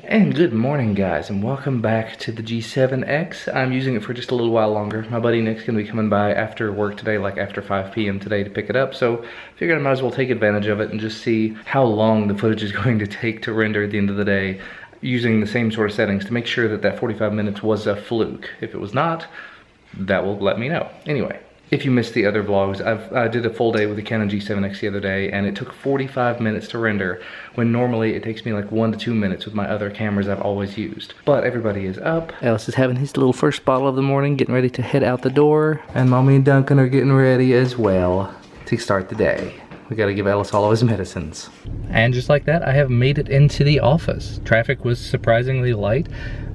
And good morning, guys, and welcome back to the G7X. I'm using it for just a little while longer. My buddy Nick's gonna be coming by after work today, like after 5 p.m. today to pick it up, so figured I might as well take advantage of it and just see how long the footage is going to take to render at the end of the day using the same sort of settings to make sure that that 45 minutes was a fluke. If it was not, that will let me know. Anyway. If you missed the other vlogs, I did a full day with the Canon G7X the other day, and it took 45 minutes to render, when normally it takes me like 1 to 2 minutes with my other cameras I've always used. But everybody is up. Ellis is having his little first bottle of the morning, getting ready to head out the door. And Mommy and Duncan are getting ready as well to start the day. We gotta give Ellis all of his medicines. And just like that, I have made it into the office. Traffic was surprisingly light.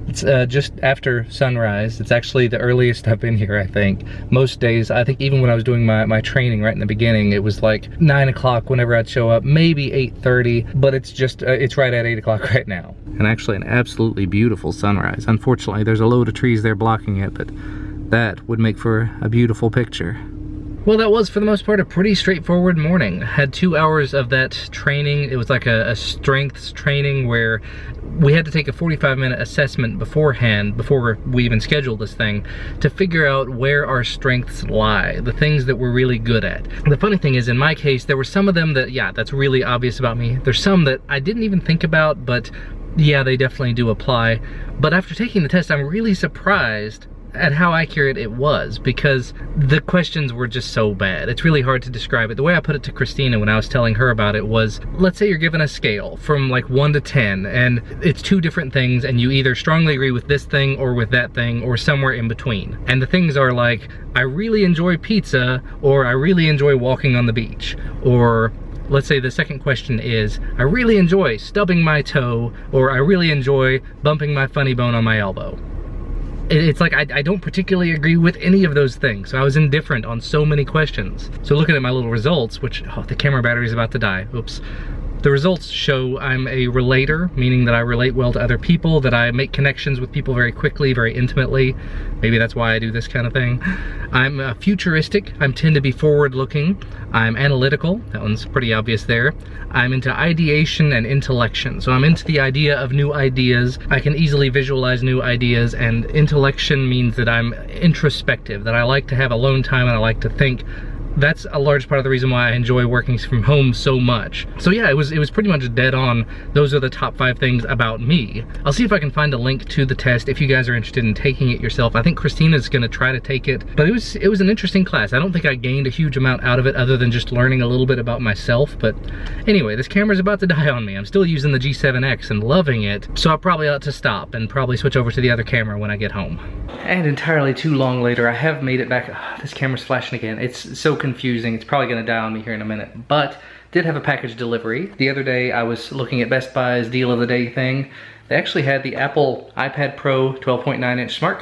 It's just after sunrise. It's actually the earliest I've been here, I think. Most days, I think even when I was doing my training right in the beginning, it was like 9 o'clock whenever I'd show up, maybe 8:30, but it's just, it's right at 8 o'clock right now. And actually an absolutely beautiful sunrise. Unfortunately, there's a load of trees there blocking it, but that would make for a beautiful picture. Well, that was, for the most part, a pretty straightforward morning. Had 2 hours of that training. It was like a strengths training where we had to take a 45-minute assessment beforehand, before we even scheduled this thing, to figure out where our strengths lie, the things that we're really good at. The funny thing is, in my case, there were some of them that, yeah, that's really obvious about me. There's some that I didn't even think about, but yeah, they definitely do apply. But after taking the test, I'm really surprised at how accurate it was, because the questions were just so bad. It's really hard to describe it. The way I put it to Christina when I was telling her about it was, let's say you're given a scale from like 1 to 10, and it's 2 different things, and you either strongly agree with this thing or with that thing, or somewhere in between. And the things are like, I really enjoy pizza, or I really enjoy walking on the beach, or let's say the second question is, I really enjoy stubbing my toe, or I really enjoy bumping my funny bone on my elbow. It's like I don't particularly agree with any of those things, so I was indifferent on so many questions. So looking at my little results, which, oh, the camera battery is about to die, oops. The results show I'm a relator, meaning that I relate well to other people, that I make connections with people very quickly, very intimately. Maybe that's why I do this kind of thing. I'm futuristic. I tend to be forward-looking. I'm analytical. That one's pretty obvious there. I'm into ideation and intellection. So I'm into the idea of new ideas. I can easily visualize new ideas, and intellection means that I'm introspective, that I like to have alone time and I like to think. That's a large part of the reason why I enjoy working from home so much. So yeah, it was pretty much dead on. Those are the top 5 things about me. I'll see if I can find a link to the test if you guys are interested in taking it yourself. I think Christina's gonna try to take it, but it was an interesting class. I don't think I gained a huge amount out of it other than just learning a little bit about myself. But anyway, this camera's about to die on me. I'm still using the G7X and loving it, so I probably ought to stop and probably switch over to the other camera when I get home. And entirely too long later, I have made it back. Oh, this camera's flashing again. It's so confusing. It's probably gonna die on me here in a minute, but did have a package delivery. The other day I was looking at Best Buy's deal of the day thing. They actually had the Apple iPad Pro 12.9-inch smart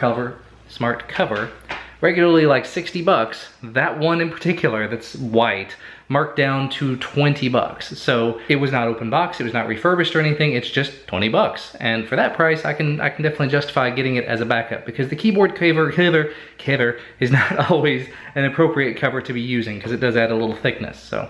cover, regularly like 60 bucks. That one in particular that's white, marked down to 20 bucks. So it was not open box, it was not refurbished or anything, it's just 20 bucks. And for that price, I can definitely justify getting it as a backup, because the keyboard cover is not always an appropriate cover to be using, because it does add a little thickness. So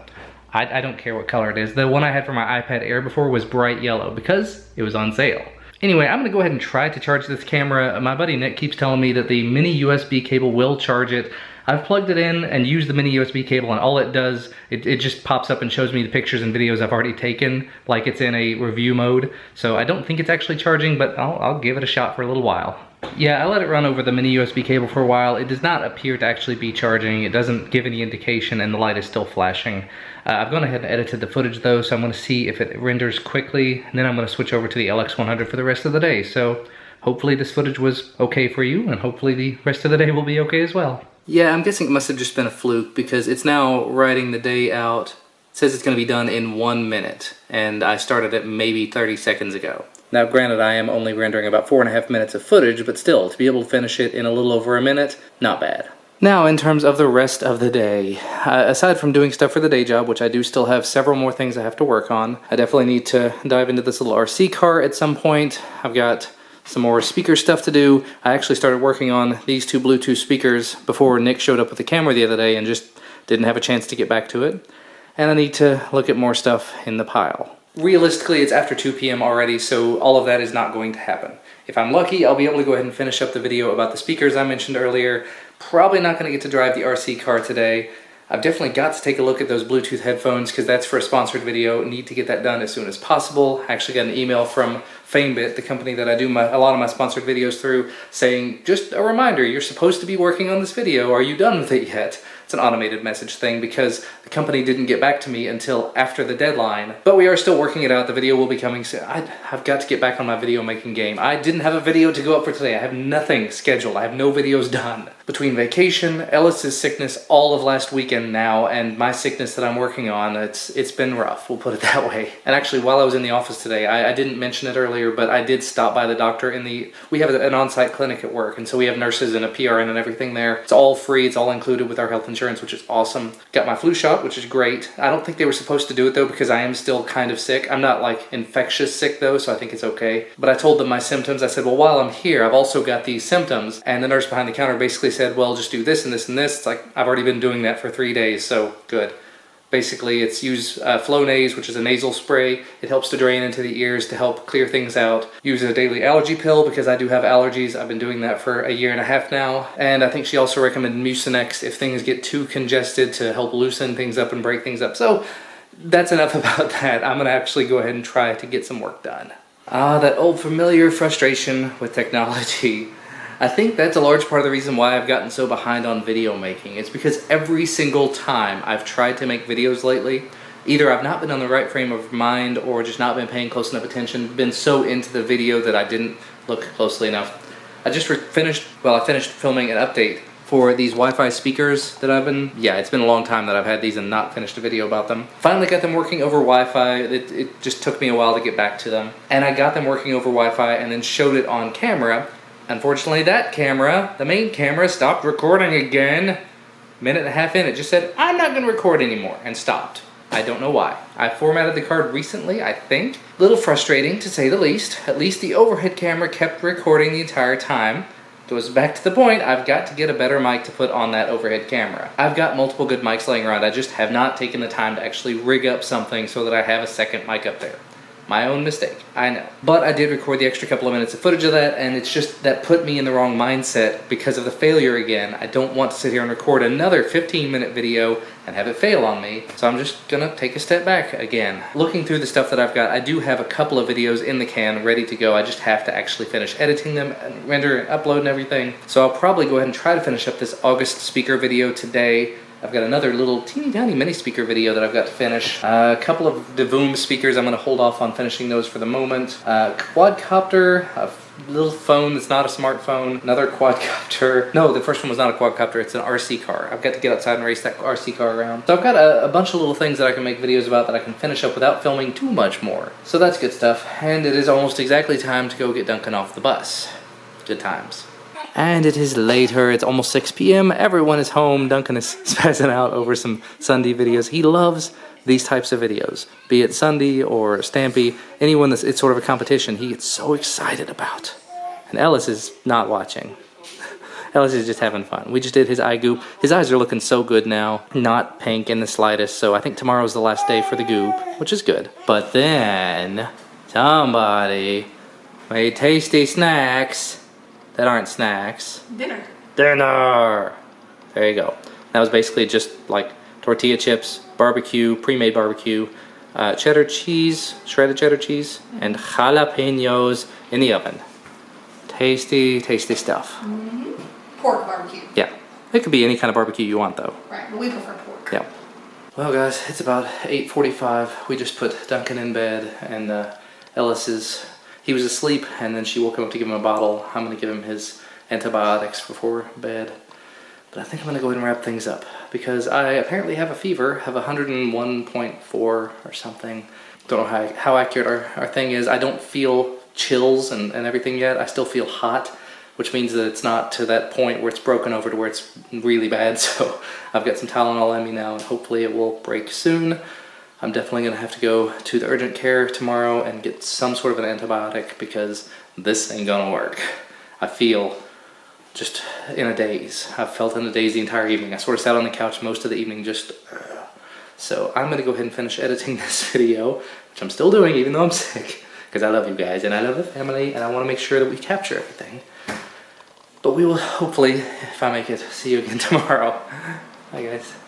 I don't care what color it is. The one I had for my iPad Air before was bright yellow because it was on sale. Anyway, I'm gonna go ahead and try to charge this camera. My buddy Nick keeps telling me that the mini USB cable will charge it. I've plugged it in and used the mini USB cable, and all it does, it just pops up and shows me the pictures and videos I've already taken, like it's in a review mode. So I don't think it's actually charging, but I'll give it a shot for a little while. Yeah, I let it run over the mini USB cable for a while. It does not appear to actually be charging. It doesn't give any indication, and the light is still flashing. I've gone ahead and edited the footage though, so I'm gonna see if it renders quickly, and then I'm gonna switch over to the LX100 for the rest of the day. So hopefully this footage was okay for you, and hopefully the rest of the day will be okay as well. Yeah, I'm guessing it must have just been a fluke, because it's now writing the day out. It says it's gonna be done in 1 minute, and I started it maybe 30 seconds ago. Now granted, I am only rendering about 4.5 minutes of footage, but still, to be able to finish it in a little over a minute, not bad. Now, in terms of the rest of the day, aside from doing stuff for the day job, which I do still have several more things I have to work on, I definitely need to dive into this little RC car at some point. I've got some more speaker stuff to do. I actually started working on these 2 Bluetooth speakers before Nick showed up with the camera the other day and just didn't have a chance to get back to it. And I need to look at more stuff in the pile. realistically, it's after 2 p.m. already, so all of that is not going to happen. If I'm lucky, I'll be able to go ahead and finish up the video about the speakers I mentioned earlier. Probably not going to get to drive the RC car today. I've definitely got to take a look at those Bluetooth headphones because that's for a sponsored video. Need to get that done as soon as possible. I actually got an email from FameBit, the company that I do a lot of my sponsored videos through, saying, just a reminder, you're supposed to be working on this video. Are you done with it yet? It's an automated message thing because the company didn't get back to me until after the deadline. But we are still working it out. The video will be coming soon. I've got to get back on my video making game. I didn't have a video to go up for today. I have nothing scheduled. I have no videos done. Between vacation, Ellis's sickness all of last weekend now, and my sickness that I'm working on, it's been rough, we'll put it that way. And actually, while I was in the office today, I didn't mention it earlier, but I did stop by the doctor we have an on-site clinic at work, and so we have nurses and a PRN and everything there. It's all free, it's all included with our health insurance, which is awesome. Got my flu shot, which is great. I don't think they were supposed to do it though, because I am still kind of sick. I'm not like infectious sick though, so I think it's okay. But I told them my symptoms. I said, well, while I'm here, I've also got these symptoms. And the nurse behind the counter basically said, well, just do this and this and this. It's like, I've already been doing that for 3 days, so good. Basically, it's use Flonase, which is a nasal spray. It helps to drain into the ears to help clear things out. Use a daily allergy pill because I do have allergies. I've been doing that for 1.5 years now. And I think she also recommended Mucinex if things get too congested to help loosen things up and break things up. So that's enough about that. I'm gonna actually go ahead and try to get some work done. That old familiar frustration with technology. I think that's a large part of the reason why I've gotten so behind on video making. It's because every single time I've tried to make videos lately, either I've not been on the right frame of mind or just not been paying close enough attention, been so into the video that I didn't look closely enough. I finished filming an update for these Wi-Fi speakers that it's been a long time that I've had these and not finished a video about them. Finally got them working over Wi-Fi. It just took me a while to get back to them. And I got them working over Wi-Fi and then showed it on camera. Unfortunately, that camera, the main camera, stopped recording again. 1.5 minutes in, it just said, I'm not gonna record anymore, and stopped. I don't know why. I formatted the card recently, I think. A little frustrating, to say the least. At least the overhead camera kept recording the entire time. It was back to the point, I've got to get a better mic to put on that overhead camera. I've got multiple good mics laying around, I just have not taken the time to actually rig up something so that I have a second mic up there. My own mistake, I know. But I did record the extra couple of minutes of footage of that, and it's just that put me in the wrong mindset because of the failure again. I don't want to sit here and record another 15-minute video and have it fail on me, so I'm just gonna take a step back again. Looking through the stuff that I've got, I do have a couple of videos in the can ready to go. I just have to actually finish editing them and render and upload and everything. So I'll probably go ahead and try to finish up this August speaker video today. I've got another little teeny tiny mini speaker video that I've got to finish. A couple of DeVoom speakers, I'm gonna hold off on finishing those for the moment. Quadcopter, a little phone that's not a smartphone. Another quadcopter. No, the first one was not a quadcopter, it's an RC car. I've got to get outside and race that RC car around. So I've got a bunch of little things that I can make videos about that I can finish up without filming too much more. So that's good stuff. And it is almost exactly time to go get Duncan off the bus. Good times. And it is later, it's almost 6 p.m. Everyone is home. Duncan is spazzing out over some Sunday videos. He loves these types of videos, be it Sunday or Stampy, anyone that's it's sort of a competition, he gets so excited about. And Ellis is not watching. Ellis is just having fun. We just did his eye goop. His eyes are looking so good now, not pink in the slightest, so I think tomorrow's the last day for the goop, which is good. But then, somebody made tasty snacks that aren't snacks. Dinner. Dinner! There you go. That was basically just like tortilla chips, barbecue, pre-made barbecue, cheddar cheese, shredded cheddar cheese, and jalapenos in the oven. Tasty, tasty stuff. Mm-hmm. Pork barbecue. Yeah. It could be any kind of barbecue you want though. Right, but we prefer pork. Yeah. Well guys, it's about 8:45. We just put Duncan in bed and he was asleep, and then she woke him up to give him a bottle. I'm going to give him his antibiotics before bed. But I think I'm going to go ahead and wrap things up, because I apparently have a fever, have 101.4 or something. Don't know how accurate our thing is. I don't feel chills and everything yet. I still feel hot, which means that it's not to that point where it's broken over to where it's really bad. So I've got some Tylenol in me now, and hopefully it will break soon. I'm definitely going to have to go to the urgent care tomorrow and get some sort of an antibiotic, because this ain't going to work. I feel just in a daze. I've felt in a daze the entire evening. I sort of sat on the couch most of the evening just So I'm gonna go ahead and finish editing this video, which I'm still doing even though I'm sick, because I love you guys and I love the family and I want to make sure that we capture everything. But we will hopefully, if I make it, see you again tomorrow. Bye guys.